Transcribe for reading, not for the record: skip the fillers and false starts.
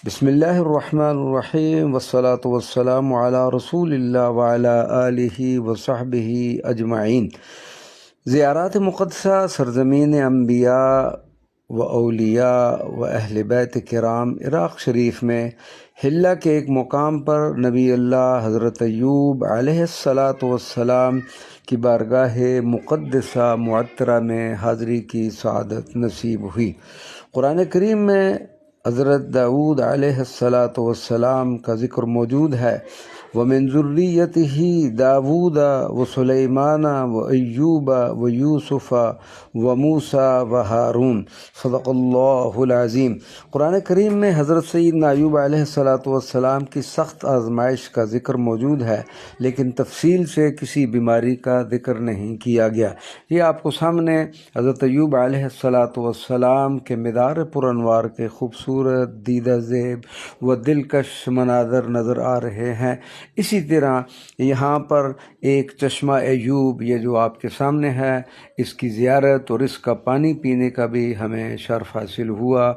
بسم اللہ الرحمن الرحیم والصلاة والسلام علی رسول اللہ وعلی آلہ وصحبہ اجمعین۔ زیارات مقدسہ سرزمین انبیاء و اولیاء و اہل بیت کرام عراق شریف میں حلہ کے ایک مقام پر نبی اللہ حضرت ایوب علیہ السلام کی بارگاہ مقدسہ معطرہ میں حاضری کی سعادت نصیب ہوئی۔ قرآن کریم میں حضرت داؤد علیہ السلام کا ذکر موجود ہے۔ وَمِن ذُرِّيَّتِهِ داود وسلیمان وایوب ویوسف وموسیٰ وہارون، صدق اللہ العظیم۔ قرآن کریم میں حضرت سیدنا ایوب علیہ السلام کی سخت آزمائش کا ذکر موجود ہے، لیکن تفصیل سے کسی بیماری کا ذکر نہیں کیا گیا۔ یہ آپ کو سامنے حضرت ایوب علیہ السلام کے مدار پر انوار کے خوبصورت دیدہ زیب و دلکش مناظر نظر آ رہے ہیں۔ اسی طرح یہاں پر ایک چشمہ ایوب، یہ جو آپ کے سامنے ہے، اس کی زیارت اور اس کا پانی پینے کا بھی ہمیں شرف حاصل ہوا۔